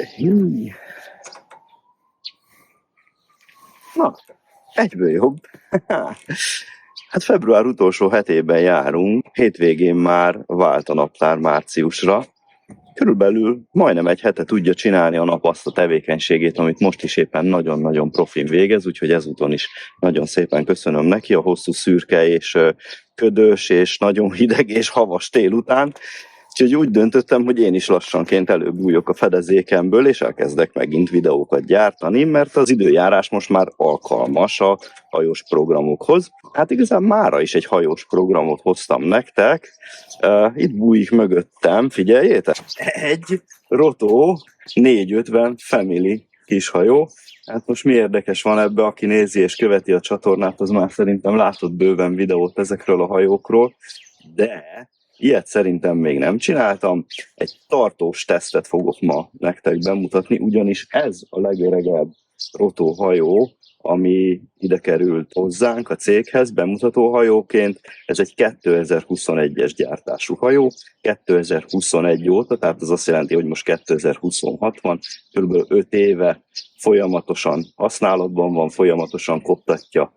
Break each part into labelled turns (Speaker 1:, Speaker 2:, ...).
Speaker 1: Hí. Na, egyből jobb. Hát február utolsó hetében járunk, hétvégén már vált a naptár márciusra. Körülbelül majdnem egy hete tudja csinálni a nap azt a tevékenységét, amit most is éppen nagyon-nagyon profin végez, úgyhogy ezúton is nagyon szépen köszönöm neki a hosszú szürke és ködös és nagyon hideg és havas tél után. Úgyhogy úgy döntöttem, hogy én is lassanként előbújok a fedezékemből, és elkezdek megint videókat gyártani, mert az időjárás most már alkalmas a hajós programokhoz. Hát igazán mára is egy hajós programot hoztam nektek. Itt bújik mögöttem, figyeljétek! Egy Roto 450 Family kishajó. Hát most mi érdekes van ebbe, aki nézi és követi a csatornát, az már szerintem látott bőven videót ezekről a hajókról, de ilyet szerintem még nem csináltam. Egy tartós tesztet fogok ma nektek bemutatni, ugyanis ez a legöregebb Roto hajó, ami ide került hozzánk a céghez bemutató hajóként. Ez egy 2021-es gyártású hajó, 2021 óta, tehát az azt jelenti, hogy most 2026 van, kb. 5 éve folyamatosan használatban van, folyamatosan koptatja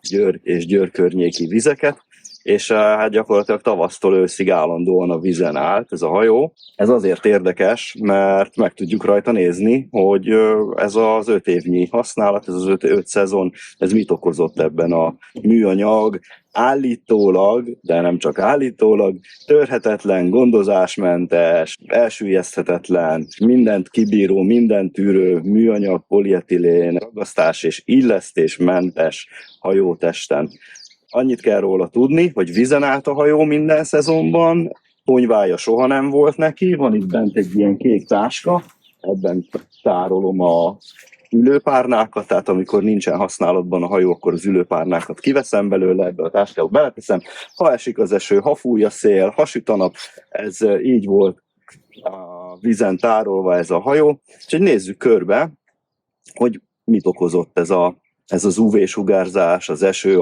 Speaker 1: Győr és Győr környéki vizeket, és hát gyakorlatilag tavasztól őszig állandóan a vízen állt ez a hajó. Ez azért érdekes, mert meg tudjuk rajta nézni, hogy ez az 5 évnyi használat, ez az 5 szezon, ez mit okozott ebben a műanyag, állítólag, de nem csak állítólag, törhetetlen, gondozásmentes, elsüllyeszthetetlen, mindent kibíró, mindent tűrő műanyag, polietilén, ragasztás és illesztésmentes hajótesten. Annyit kell róla tudni, hogy vízen állt a hajó minden szezonban, ponyvája soha nem volt neki, van itt bent egy ilyen kék táska, ebben tárolom a ülőpárnákat, tehát amikor nincsen használatban a hajó, akkor az ülőpárnákat kiveszem belőle, ebbe a táskába beleteszem. Ha esik az eső, ha fúj a szél, ha süt a nap, ez így volt a vízen tárolva ez a hajó. Úgyhogy nézzük körbe, hogy mit okozott ez az UV-sugárzás, az eső,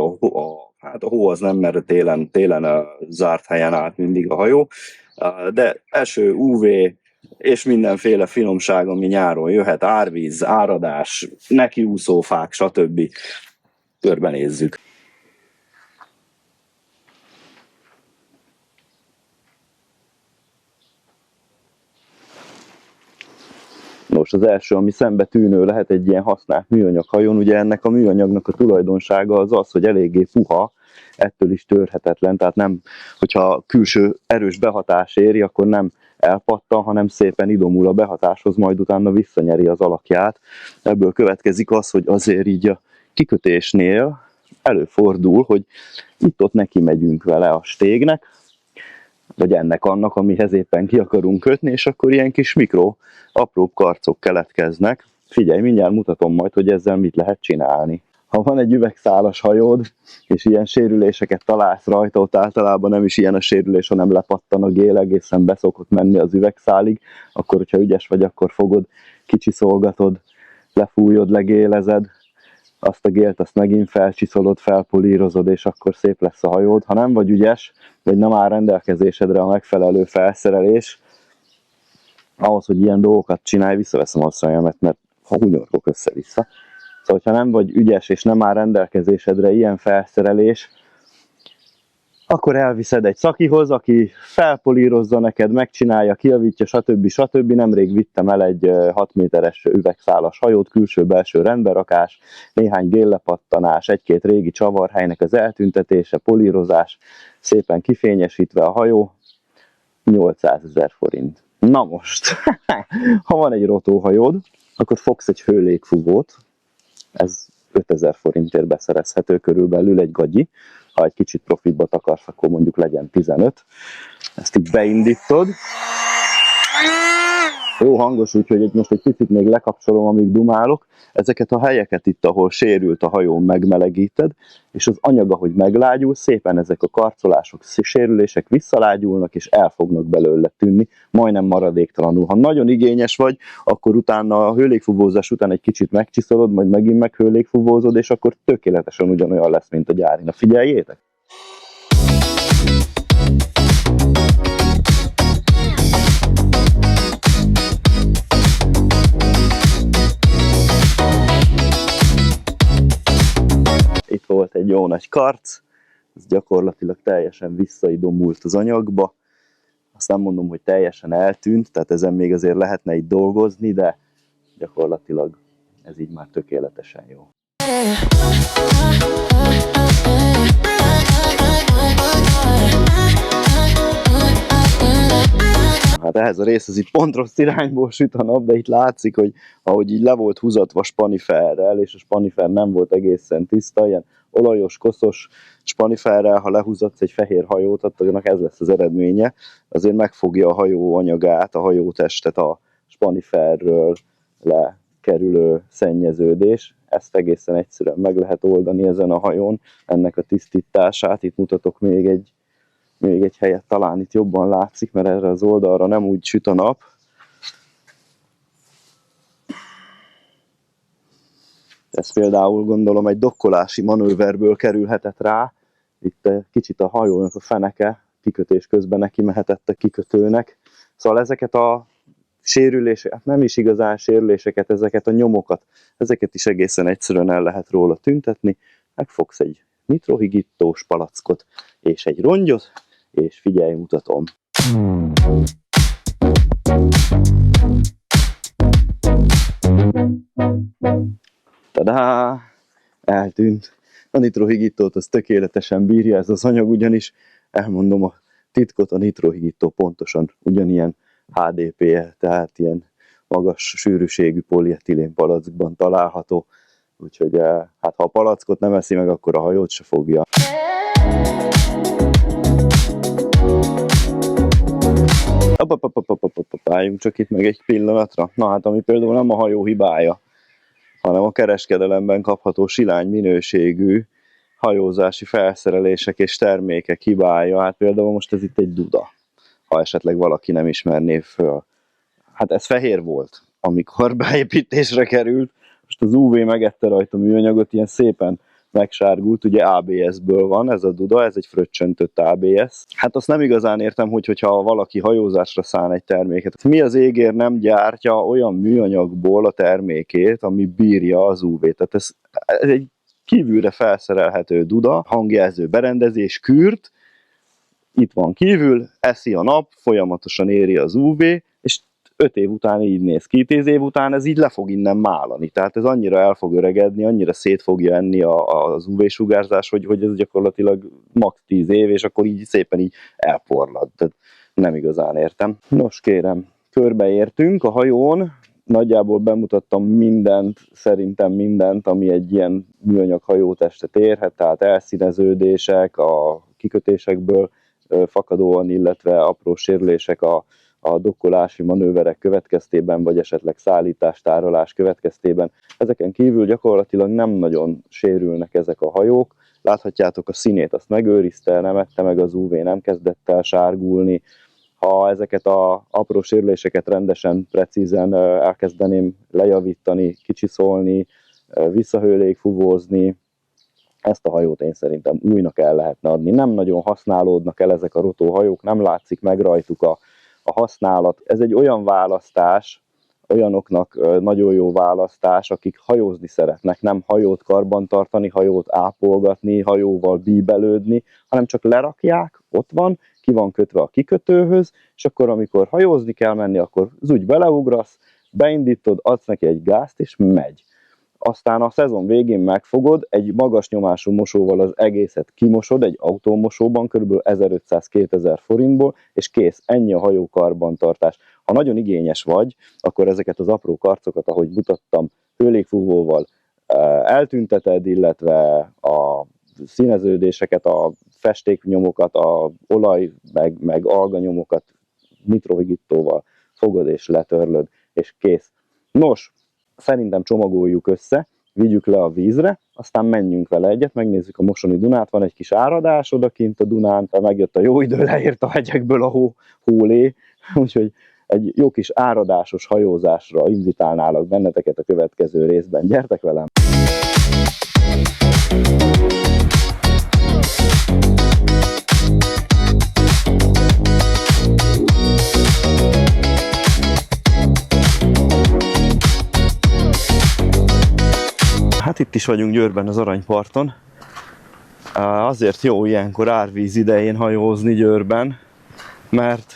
Speaker 1: hát a hó az nem, mert télen a zárt helyen állt mindig a hajó, de eső, UV és mindenféle finomság, ami nyáron jöhet, árvíz, áradás, nekiúszófák, stb. Körbenézzük. Nos, az első, ami szembetűnő lehet egy ilyen használt műanyag hajón, ugye ennek a műanyagnak a tulajdonsága az az, hogy eléggé puha, ettől is törhetetlen, tehát nem, hogyha külső erős behatás éri, akkor nem elpattan, hanem szépen idomul a behatáshoz, majd utána visszanyeri az alakját. Ebből következik az, hogy azért így a kikötésnél előfordul, hogy itt-ott neki megyünk vele a stégnek, vagy ennek-annak, amihez éppen ki akarunk kötni, és akkor ilyen kis apróbb karcok keletkeznek. Figyelj, mindjárt mutatom majd, hogy ezzel mit lehet csinálni. Ha van egy üvegszálas hajód, és ilyen sérüléseket találsz rajta, ott általában nem is ilyen a sérülés, hanem lepattan a gél, egészen beszokott menni az üvegszálig, akkor, hogyha ügyes vagy, akkor fogod, kicsiszolgatod, lefújod, legélezed, azt a gélt, azt megint felcsiszolod, felpolírozod, és akkor szép lesz a hajód. Ha nem vagy ügyes, vagy nem áll rendelkezésedre a megfelelő felszerelés, ahhoz, hogy ilyen dolgokat csinálj, visszaveszem a szememet, mert ha hunyorgok össze-vissza. Szóval, ha nem vagy ügyes, és nem áll rendelkezésedre ilyen felszerelés, akkor elviszed egy szakihoz, aki felpolírozza neked, megcsinálja, kijavítja, stb. Nemrég vittem el egy 6 méteres üvegszálas hajót, külső-belső rendberakás, néhány géllepattanás, egy-két régi csavarhelynek az eltüntetése, polírozás, szépen kifényesítve a hajó, 800 000 forint. Na most, ha van egy rotóhajód, akkor fogsz egy hőlégfúvót, ez 5000 forintért beszerezhető körülbelül egy gagyi. Ha egy kicsit profitba akarsz, akkor mondjuk legyen 15. Ezt így beindítod. Jó hangos, úgyhogy most egy picit még lekapcsolom, amíg dumálok. Ezeket a helyeket itt, ahol sérült a hajón, megmelegíted, és az anyag, ahogy meglágyul, szépen ezek a karcolások, sérülések visszalágyulnak, és el fognak belőle tűnni, majdnem maradéktalanul. Ha nagyon igényes vagy, akkor utána a hőlégfúvózás után egy kicsit megcsiszolod, majd megint meghőlégfúvózod, és akkor tökéletesen ugyanolyan lesz, mint a gyári. Na figyeljétek! egy jó nagy karc, ez gyakorlatilag teljesen visszaidomult az anyagba. Azt nem mondom, hogy teljesen eltűnt, tehát ezen még azért lehetne itt dolgozni, de gyakorlatilag ez így már tökéletesen jó. Hát ehhez a részhez itt pont rossz irányból süt a nap, de itt látszik, hogy ahogy így le volt húzatva spaniferrel, és a spanifer nem volt egészen tiszta, ilyen olajos, koszos spaniferrel, ha lehúzatsz egy fehér hajót, annak ez lesz az eredménye. Azért megfogja a hajó anyagát, a hajótestet a spaniferről lekerülő szennyeződés. Ezt egészen egyszerűen meg lehet oldani ezen a hajón, ennek a tisztítását. Itt mutatok még egy helyet, talán itt jobban látszik, mert erre az oldalra nem úgy süt a nap. Ez például gondolom egy dokkolási manőverből kerülhetett rá. Itt kicsit a hajónak a feneke kikötés közben neki mehetett a kikötőnek. Szóval ezeket a sérüléseket, nem is igazán sérüléseket, ezeket a nyomokat, ezeket is egészen egyszerűen el lehet róla tüntetni. Megfogsz egy nitrohigittós palackot és egy rongyot, és figyelj, mutatom. Tadá! Eltűnt. A nitrohigittót az tökéletesen bírja ez az anyag, ugyanis elmondom a titkot, a nitrohigittó pontosan ugyanilyen HDPE, tehát ilyen magas sűrűségű polietilén palackban található. Úgyhogy hát ha a palackot nem eszi meg, akkor a hajót se fogja. Álljunk csak itt meg egy pillanatra. Na hát, ami például nem a hajó hibája, hanem a kereskedelemben kapható silány minőségű hajózási felszerelések és termékek hibája. Hát például most ez itt egy duda, ha esetleg valaki nem ismerné föl. Hát ez fehér volt, amikor beépítésre került. Most az UV megette rajta a műanyagot, ilyen szépen megsárgult, ugye ABS-ből van ez a duda, ez egy fröccsöntött ABS. Hát azt nem igazán értem, hogyha valaki hajózásra szán egy terméket. Mi az égér nem gyártja olyan műanyagból a termékét, ami bírja az UV-t. Tehát ez egy kívülre felszerelhető duda, hangjelző berendezés, kürt, itt van kívül, eszi a nap, folyamatosan éri az UV, és 5 év után így néz ki, 10 év után ez így le fog innen málani. Tehát ez annyira el fog öregedni, annyira szét fogja enni az UV-sugárzás, hogy ez gyakorlatilag max 10 év, és akkor így szépen így elporlad. Tehát nem igazán értem. Nos kérem, körbeértünk a hajón, nagyjából bemutattam mindent, szerintem mindent, ami egy ilyen műanyag hajótestet érhet, tehát elszíneződések, a kikötésekből fakadóan, illetve apró sérülések a dokkolási manőverek következtében, vagy esetleg szállítás, tárolás következtében. Ezeken kívül gyakorlatilag nem nagyon sérülnek ezek a hajók. Láthatjátok, a színét azt megőrizte, nem ette meg az UV, nem kezdett el sárgulni. Ha ezeket az apró sérüléseket rendesen, precízen elkezdeném lejavítani, kicsiszolni, visszahőlégfúvózni, ezt a hajót én szerintem újnak el lehetne adni. Nem nagyon használódnak el ezek a rotóhajók, nem látszik meg rajtuk a használat. Ez egy olyan választás, olyanoknak nagyon jó választás, akik hajózni szeretnek, nem hajót karbantartani, hajót ápolgatni, hajóval bíbelődni, hanem csak lerakják, ott van, ki van kötve a kikötőhöz, és akkor amikor hajózni kell menni, akkor úgy beleugrasz, beindítod, adsz neki egy gázt, és megy. Aztán a szezon végén megfogod, egy magas nyomású mosóval az egészet kimosod, egy autómosóban kb. 1500-2000 forintból, és kész, ennyi a hajó karbantartás. Ha nagyon igényes vagy, akkor ezeket az apró karcokat, ahogy mutattam, hőlégfúvóval eltünteted, illetve a színeződéseket, a festéknyomokat, a olaj meg alganyomokat nitrohigittóval fogod és letörlöd, és kész. Nos, szerintem csomagoljuk össze, vigyük le a vízre, aztán menjünk vele egyet, megnézzük a Mosoni Dunát, van egy kis áradás odakint a Dunán, megjött a jó idő, leért a hegyekből a hólé, úgyhogy egy jó kis áradásos hajózásra invitálnálak benneteket a következő részben. Gyertek velem! Hát itt is vagyunk Győrben az Aranyparton. Azért jó ilyenkor árvíz idején hajózni Győrben, mert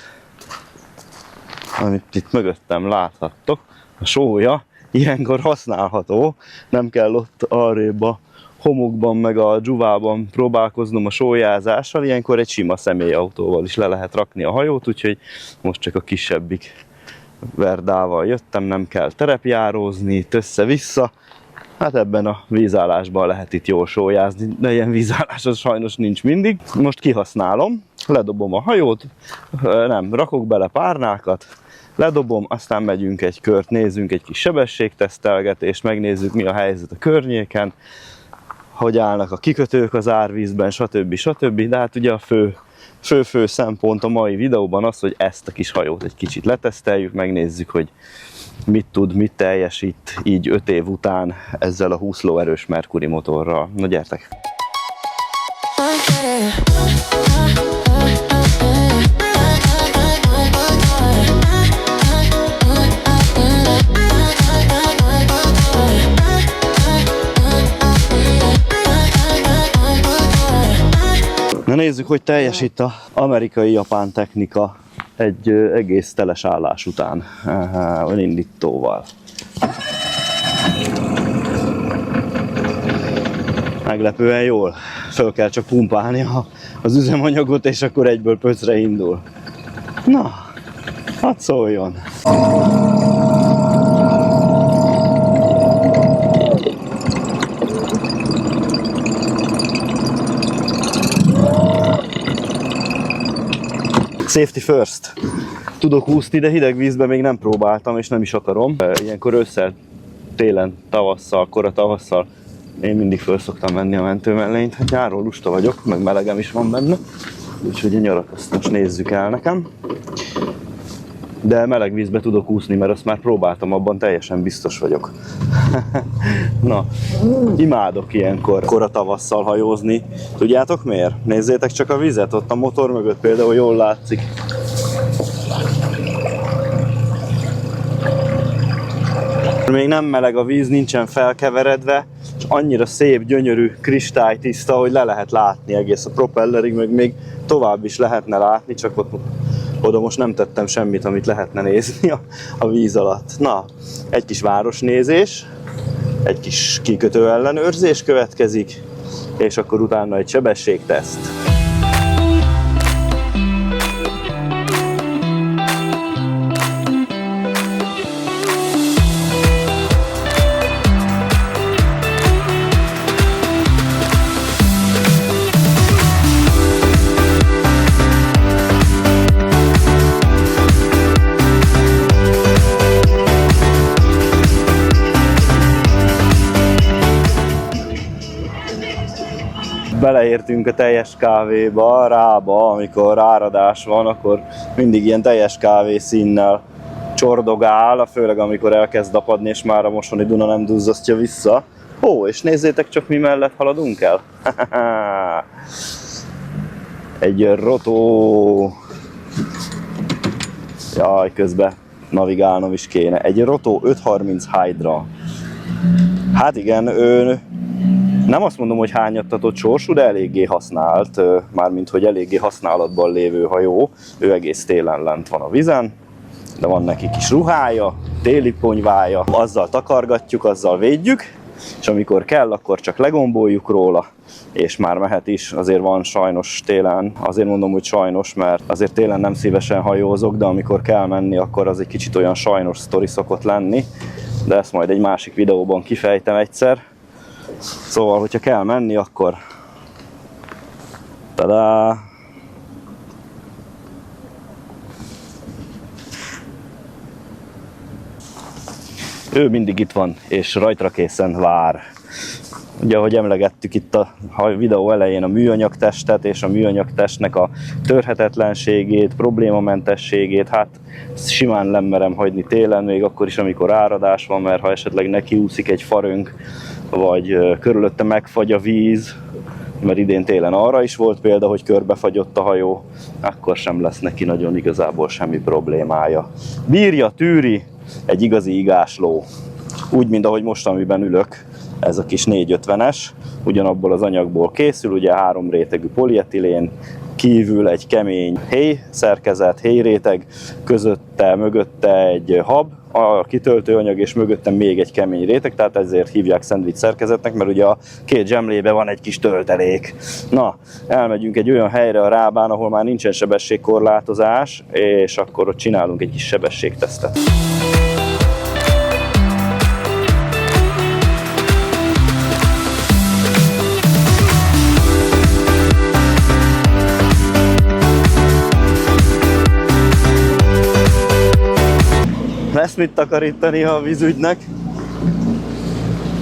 Speaker 1: amit itt mögöttem láthattok, a sólya ilyenkor használható, nem kell ott arrébb a homokban meg a dzsuvában próbálkoznom a sólyázással, ilyenkor egy sima személyautóval is le lehet rakni a hajót, úgyhogy most csak a kisebbik verdával jöttem, nem kell terepjárózni, itt össze-vissza. Hát ebben a vízállásban lehet itt jól sólyázni, de ilyen vízállás az sajnos nincs mindig. Most kihasználom, ledobom a hajót, rakok bele párnákat, ledobom, aztán megyünk egy kört, nézzünk egy kis sebességtesztelgetést, megnézzük mi a helyzet a környéken, hogy állnak a kikötők az árvízben, stb. De hát ugye a fő szempont a mai videóban az, hogy ezt a kis hajót egy kicsit leteszteljük, megnézzük, hogy mit tud, mit teljesít így 5 év után ezzel a 20 lóerős Mercury motorral. Na gyertek! Na nézzük, hogy teljesít az amerikai-japán technika egy egész teles állás után, önindítóval. Meglepően jól. Föl kell csak pumpálni az üzemanyagot, és akkor egyből pöcre indul. Na, hadd szóljon! Safety first. Tudok úszni, de hideg vízben még nem próbáltam, és nem is akarom. Ilyenkor ősszel, télen, tavasszal, kora tavasszal én mindig föl szoktam menni a mentőmellényt. Hát nyáron lusta vagyok, meg melegem is van benne. Úgyhogy a nyarat azt most nézzük el nekem. De meleg vízbe tudok úszni, mert azt már próbáltam, abban teljesen biztos vagyok. Na, imádok ilyenkor kora tavasszal hajózni. Tudjátok miért? Nézzétek csak a vizet, ott a motor mögött például jól látszik. Még nem meleg a víz, nincsen felkeveredve, és annyira szép, gyönyörű, kristálytiszta, hogy le lehet látni egész a propellerig, meg még tovább is lehetne látni, csak ott oda most nem tettem semmit, amit lehetne nézni a víz alatt. Na, egy kis városnézés, egy kis kikötő ellenőrzés következik, és akkor utána egy sebességteszt. Beleértünk a teljes kávéba, rába, amikor áradás van, akkor mindig ilyen teljes kávé színnel csordogál, főleg amikor elkezd apadni, és már a Mosoni Duna nem duzzasztja vissza. Ó, és nézzétek csak, mi mellett haladunk el. Egy Roto. Jaj, közben navigálnom is kéne. Egy Roto 530 Hydra. Hát igen, ő nem azt mondom, hogy hányattatott sorsú, de eléggé használt, mármint hogy eléggé használatban lévő hajó. Ő egész télen lent van a vizen, de van neki kis ruhája, téli ponyvája, azzal takargatjuk, azzal védjük, és amikor kell, akkor csak legomboljuk róla, és már mehet is. Azért van sajnos télen, azért mondom, hogy sajnos, mert azért télen nem szívesen hajózok, de amikor kell menni, akkor az egy kicsit olyan sajnos sztori szokott lenni, de ezt majd egy másik videóban kifejtem egyszer. Szóval, hogyha kell menni, akkor tadá! Ő mindig itt van, és rajtra készen vár. Ugye, ahogy emlegettük itt a videó elején a műanyagtestet és a műanyagtestnek a törhetetlenségét, problémamentességét, hát simán lemerem hagyni télen, még akkor is, amikor áradás van, mert ha esetleg nekiúszik egy farönk, vagy körülötte megfagy a víz, mert idén télen arra is volt példa, hogy körbefagyott a hajó, akkor sem lesz neki nagyon igazából semmi problémája. Bírja, tűri, egy igazi igásló. Úgy, mint ahogy most, amiben ülök. ez a kis 450-es, ugyanabból az anyagból készül, ugye 3 rétegű polietilén, kívül egy kemény héj szerkezet, héjréteg, mögötte egy hab, a kitöltőanyag, és mögöttem még egy kemény réteg, tehát ezért hívják szendvics szerkezetnek, mert ugye a két zsemlébe van egy kis töltelék. Na, elmegyünk egy olyan helyre a Rábán, ahol már nincsen sebességkorlátozás, és akkor ott csinálunk egy kis sebességtesztet. Lesz mit takarítani a vízügynek.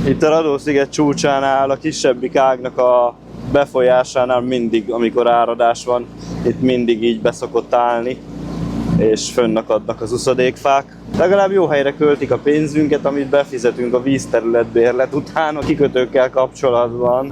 Speaker 1: Itt a Radó-sziget csúcsánál, a kisebbik ágnak a befolyásánál mindig, amikor áradás van, itt mindig így beszokott állni, és fönnakadnak az uszadékfák. Legalább jó helyre költik a pénzünket, amit befizetünk a vízterületbérlet után a kikötőkkel kapcsolatban.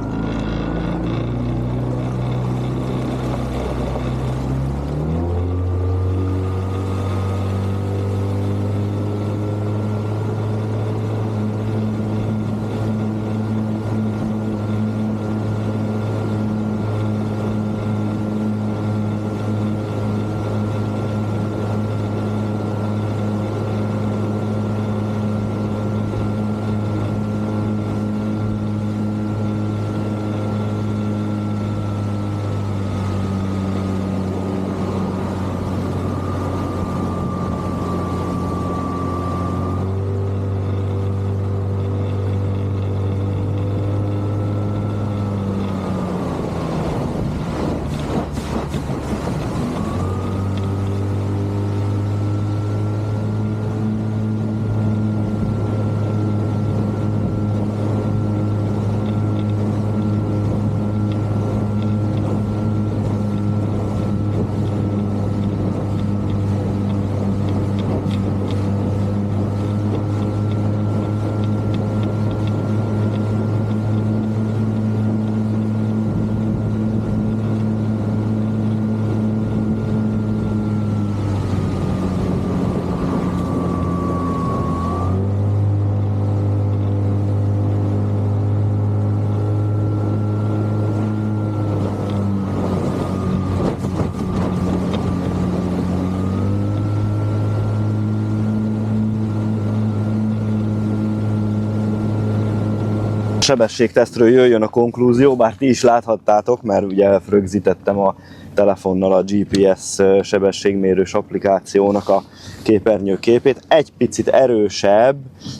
Speaker 1: Sebességtesztről jöjjön a konklúzió, bár ti is láthattátok, mert ugye rögzítettem a telefonnal a GPS sebességmérős applikációnak a képernyőképét. Egy picit erősebb,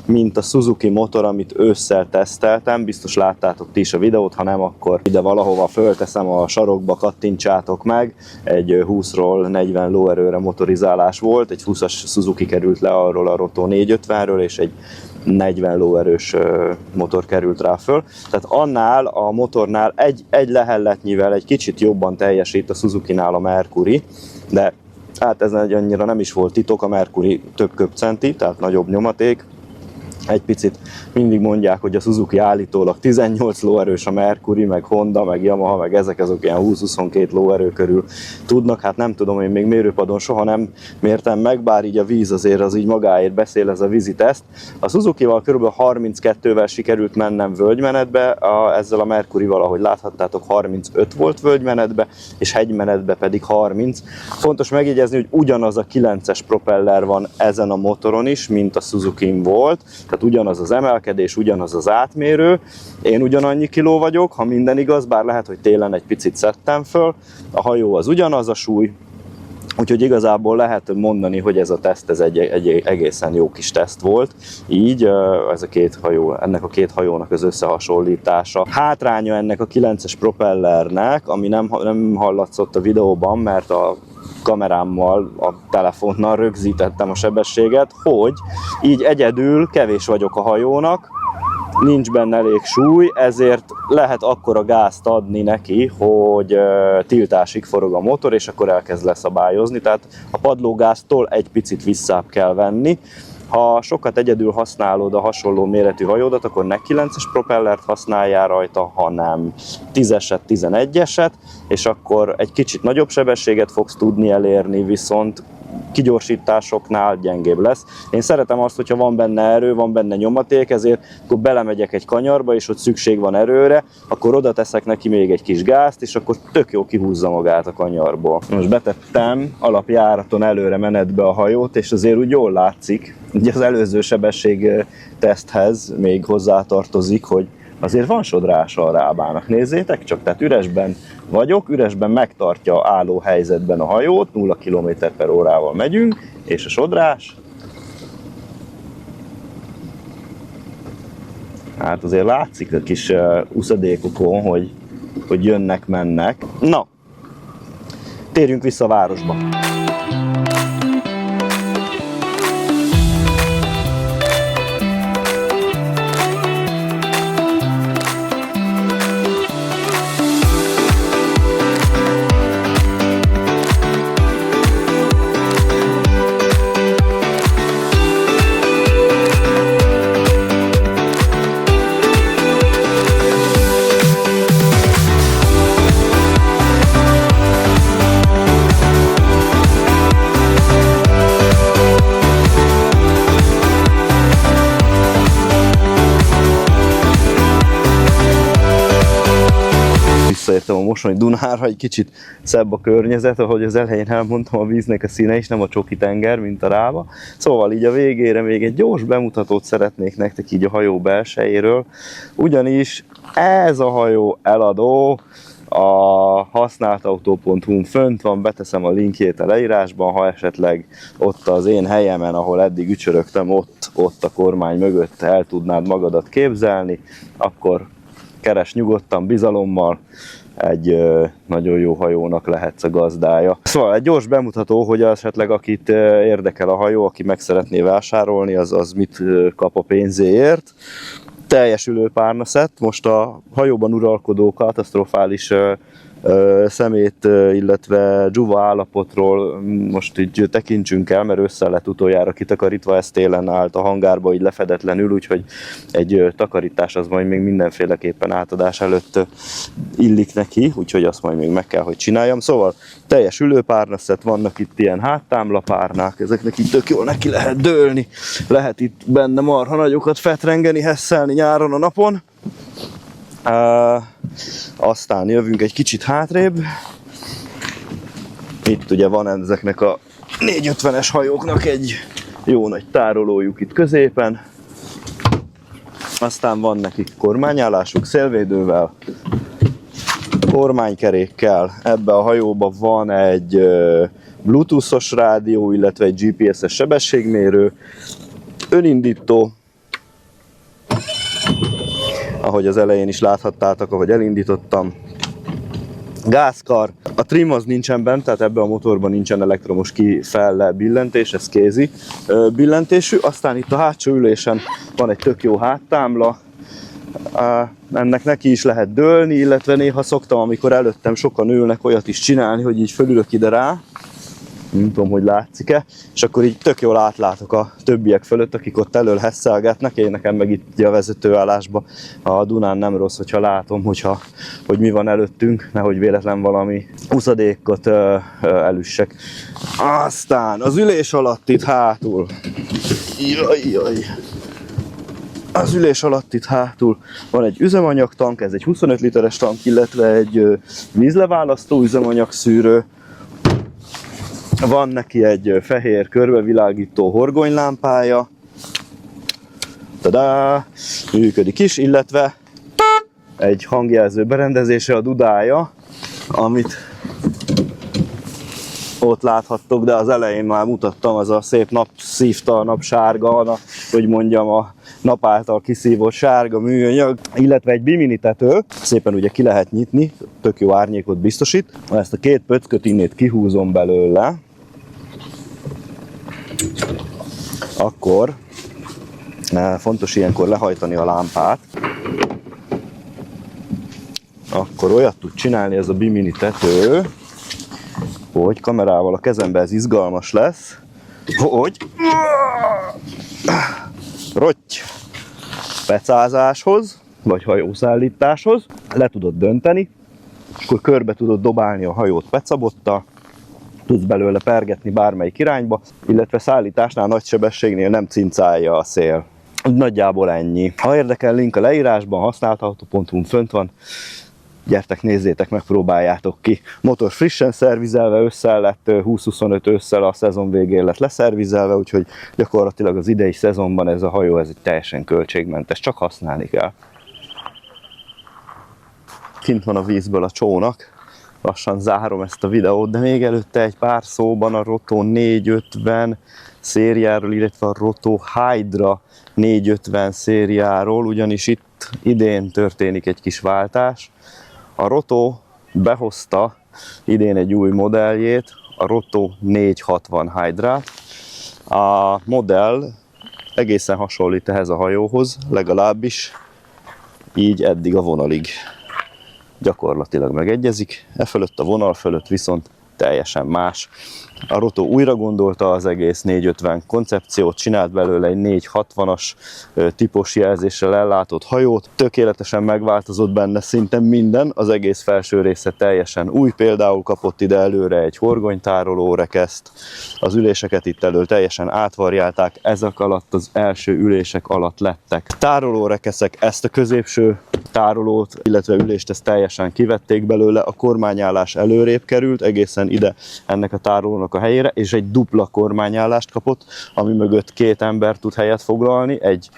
Speaker 1: mint a Suzuki motor, amit ősszel teszteltem. Biztos láttátok ti is a videót, ha nem, akkor ide valahova fölteszem a sarokba, kattintsátok meg. Egy 20-ról 40 lóerőre motorizálás volt, egy 20-as Suzuki került le arról a Roto 450-ről, és egy 40 lóerős motor került rá föl. Tehát annál a motornál egy lehelletnyivel egy kicsit jobban teljesít a Suzuki-nál a Mercury, de hát ez annyira nem is volt titok, a Mercury több köbcenti, tehát nagyobb nyomaték. Egy picit mindig mondják, hogy a Suzuki állítólag 18 lóerős, a Mercury, meg Honda, meg Yamaha, meg ezek azok ilyen 20-22 lóerő körül tudnak. Hát nem tudom, én még mérőpadon soha nem mértem meg, bár így a víz azért az így magáért beszél, ez a víziteszt. A Suzuki-val kb. 32-vel sikerült mennem völgymenetbe, ezzel a Mercury-val, ahogy láthattátok, 35 volt völgymenetbe, és hegymenetbe pedig 30. Fontos megjegyezni, hogy ugyanaz a 9-es propeller van ezen a motoron is, mint a Suzuki-n volt. Tehát ugyanaz az emelkedés, ugyanaz az átmérő. Én ugyanannyi kiló vagyok, ha minden igaz, bár lehet, hogy télen egy picit szedtem föl. A hajó az ugyanaz a súly, úgyhogy igazából lehet mondani, hogy ez a teszt ez egy egészen jó kis teszt volt. Így ez a két hajó, ennek a két hajónak az összehasonlítása. Hátránya ennek a 9-es propellernek, ami nem hallatszott a videóban, mert a kamerámmal, a telefonnal rögzítettem a sebességet, hogy így egyedül kevés vagyok a hajónak, nincs benne elég súly, ezért lehet akkora gázt adni neki, hogy tiltásig forog a motor, és akkor elkezd leszabályozni, tehát a padlógáztól egy picit visszább kell venni. Ha sokat egyedül használod a hasonló méretű hajódat, akkor ne 9-es propellert használjál rajta, hanem 10-eset, 11-eset, és akkor egy kicsit nagyobb sebességet fogsz tudni elérni, viszont
Speaker 2: kigyorsításoknál gyengébb lesz. Én szeretem azt, hogyha van benne erő, van benne nyomaték, ezért akkor belemegyek egy kanyarba, és ott szükség van erőre, akkor oda teszek neki még egy kis gázt, és akkor tök jó kihúzza magát a kanyarból. Most betettem alapjáraton előre menetbe a hajót, és azért úgy jól látszik, ugye az előző sebesség teszthez még hozzátartozik, hogy azért van sodrása a rábának. Nézzétek csak, tehát üresben vagyok, üresben megtartja álló helyzetben a hajót, 0 km/h-val megyünk, és a sodrás, hát azért látszik a kis uszadékokon, hogy jönnek, mennek. Na, térjünk vissza a városba. Visszaértem a Mosoni Dunára, egy kicsit szebb a környezet, ahogy az elején elmondtam, a víznek a színe is nem a csoki tenger, mint a Rába. Szóval így a végére még egy gyors bemutatót szeretnék nektek így a hajó belsejéről, ugyanis ez a hajó eladó, a használtautó.hu-n fönt van, beteszem a linkjét a leírásban, ha esetleg ott az én helyemen, ahol eddig ücsörögtem, ott a kormány mögött el tudnád magadat képzelni, akkor keres nyugodtan, bizalommal, egy nagyon jó hajónak lehetsz a gazdája. Szóval egy gyors bemutató, hogy esetleg akit érdekel a hajó, aki meg szeretné vásárolni, az mit kap a pénzéért. Teljes ülőpárnaszett, most a hajóban uralkodó katasztrofális szemét, illetve dzsuva állapotról most így tekintsünk el, mert össze lett utoljára kitakarítva, ez télen állt a hangárba így lefedetlenül, úgyhogy egy takarítás az majd még mindenféleképpen átadás előtt illik neki, úgyhogy azt majd még meg kell, hogy csináljam. Szóval teljes ülőpárnaszett, vannak itt ilyen háttámlapárnák, ezeknek így tök jól neki lehet dőlni, lehet itt benne marha nagyokat fetrengeni, hesszelni nyáron a napon. Aztán jövünk egy kicsit hátrébb. Itt ugye van ezeknek a 450-es hajóknak egy jó nagy tárolójuk itt középen. Aztán van nekik kormányállásuk szélvédővel, kormánykerékkel. Ebbe a hajóba van egy Bluetooth-os rádió, illetve egy GPS-es sebességmérő, önindító, ahogy az elején is láthattátok, ahogy elindítottam, gázkar. A trim az nincsen bent, tehát ebben a motorban nincsen elektromos kifelle billentés, ez kézi billentésű. Aztán itt a hátsó ülésen van egy tök jó háttámla, ennek neki is lehet dőlni, illetve néha szoktam, amikor előttem sokan ülnek, olyat is csinálni, hogy így fölülök ide rá, nem tudom, hogy látszik-e, és akkor így tök jól átlátok a többiek fölött, akik ott elől hesszelgetnek, én nekem meg itt a vezetőállásban a Dunán nem rossz, hogyha látom, hogy mi van előttünk, nehogy véletlen valami uszadékot elüssek. Aztán az ülés alatt itt hátul, jaj. Az ülés alatt itt hátul van egy üzemanyagtank, ez egy 25 literes tank, illetve egy vízleválasztó üzemanyagszűrő. Van neki egy fehér körbevilágító horgonylámpája. Tadá! Működik is, illetve egy hangjelző berendezése, a dudája, amit ott láthattok, de az elején már mutattam, az a szép napszívta, napsárga, hogy mondjam, a nap által kiszívott sárga műanyag, illetve egy bimini tető, szépen ugye ki lehet nyitni, tök jó árnyékot biztosít. Ezt a két pöcköt innét kihúzom belőle, akkor fontos ilyenkor lehajtani a lámpát, akkor olyat tud csinálni ez a bimini tető, hogy kamerával a kezemben ez izgalmas lesz, hogy rotty pecázáshoz, vagy hajószállításhoz le tudod dönteni, és akkor körbe tudod dobálni a hajót pecabottal, tudsz belőle pergetni bármelyik irányba, illetve szállításnál nagy sebességnél nem cincálja a szél. Nagyjából ennyi. Ha érdekel, link a leírásban, használtautó.hu-n fönt van. Gyertek, nézzétek, megpróbáljátok ki. Motor frissen szervizelve, ősszel lett, 20-25 ősszel a szezon végén lett leszervizelve, úgyhogy gyakorlatilag az idei szezonban ez a hajó ez egy teljesen költségmentes, csak használni kell. Kint van a vízből a csónak, lassan zárom ezt a videót, de még előtte egy pár szóban a Roto 450 szériáról, illetve a Roto Hydra 450 szériáról, ugyanis itt idén történik egy kis váltás. A Roto behozta idén egy új modelljét, a Roto 460 Hydrát. A modell egészen hasonlít ehhez a hajóhoz, legalábbis így eddig a vonalig. Gyakorlatilag megegyezik, e fölött a vonal fölött viszont teljesen más. A Roto újra gondolta az egész 450 koncepciót, csinált belőle egy 460-as típus jelzéssel ellátott hajót. Tökéletesen megváltozott benne szinte minden, az egész felső része teljesen új, például kapott ide előre egy horgonytároló rekeszt, az üléseket itt elől teljesen átvarjálták, ezek alatt az első ülések alatt lettek tárolórekeszek, ezt a középső tárolót, illetve ülést ezt teljesen kivették belőle, a kormányállás előrébb került, egészen ide ennek a tárolónak a helyére, és egy dupla kormányállást kapott, ami mögött két ember tud helyet foglalni, egy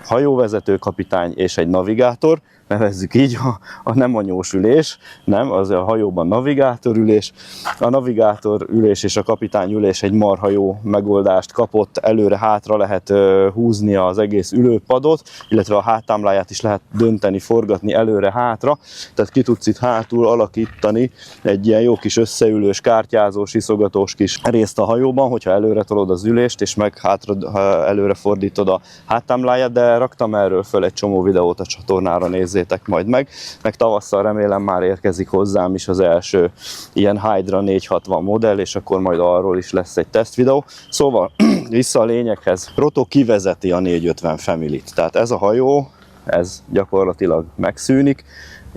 Speaker 2: hajóvezető, kapitány és egy navigátor, nevezzük így, a nem anyós ülés, nem, az a hajóban navigátorülés. A navigátorülés és a kapitányülés egy marha jó megoldást kapott, előre-hátra lehet húzni az egész ülőpadot, illetve a háttámláját is lehet dönteni, forgatni előre-hátra, tehát ki tudsz itt hátul alakítani egy ilyen jó kis összeülős, kártyázós, iszogatós kis részt a hajóban, hogyha előre tolod az ülést, és meg hátra előre fordítod a háttámláját, de raktam erről föl egy csomó videót a csatornára, nézzétek majd meg tavasszal remélem már érkezik hozzám is az első ilyen Hydra 460 modell, és akkor majd arról is lesz egy tesztvideó. Szóval vissza a lényeghez, Roto kivezeti a 450 Family-t, tehát ez a hajó, ez gyakorlatilag megszűnik,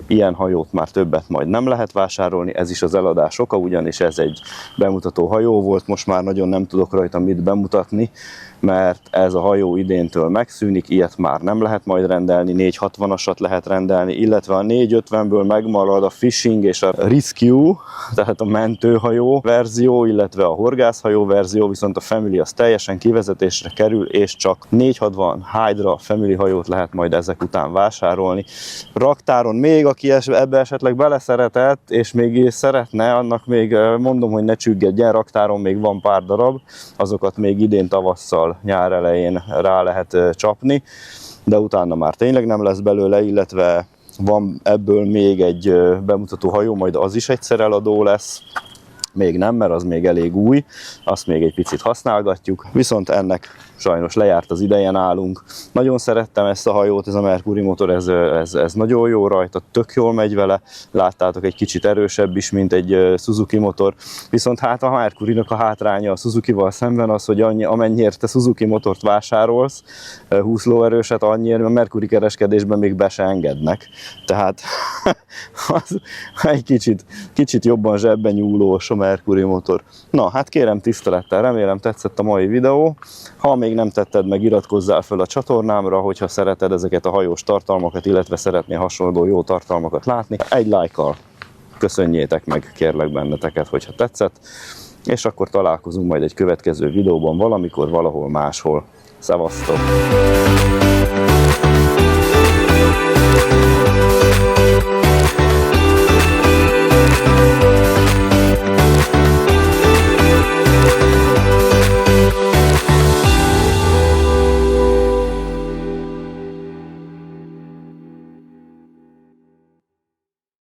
Speaker 2: ilyen hajót már többet majd nem lehet vásárolni, ez is az eladás oka, ugyanis ez egy bemutató hajó volt, most már nagyon nem tudok rajta mit bemutatni, mert ez a hajó idéntől megszűnik, ilyet már nem lehet majd rendelni, 460-asat lehet rendelni, illetve a 450-ből megmarad a fishing és a rescue, tehát a mentőhajó verzió, illetve a horgászhajó verzió, viszont a Family az teljesen kivezetésre kerül, és csak 460 Hydra Family hajót lehet majd ezek után vásárolni. Raktáron még, aki ebbe esetleg beleszeretett, és még szeretne, annak még mondom, hogy ne csüggedjen, raktáron még van pár darab, azokat még idén tavasszal, nyár elején rá lehet csapni, de utána már tényleg nem lesz belőle, illetve van ebből még egy bemutató hajó, majd az is egyszer eladó lesz. Még nem, mert az még elég új, azt még egy picit használgatjuk, viszont ennek sajnos lejárt az ideje nálunk. Nagyon szerettem ezt a hajót, ez a Mercury motor, ez nagyon jó rajta, tök jól megy vele, láttátok, egy kicsit erősebb is, mint egy Suzuki motor, viszont hát a Mercurynak a hátránya a Suzukival szemben az, hogy amennyiért te Suzuki motort vásárolsz, 20 lóerőset, annyiért a Mercury kereskedésben még be se engednek, tehát az egy kicsit jobban zsebben nyúlós a Mercury motor. Na, hát kérem tisztelettel, remélem tetszett a mai videó. Ha még nem tetted meg, iratkozzál fel a csatornámra, hogyha szereted ezeket a hajós tartalmakat, illetve szeretnél hasonló jó tartalmakat látni. Egy lájkkal köszönjétek meg, kérlek benneteket, hogyha tetszett. És akkor találkozunk majd egy következő videóban valamikor, valahol máshol. Szevasztok!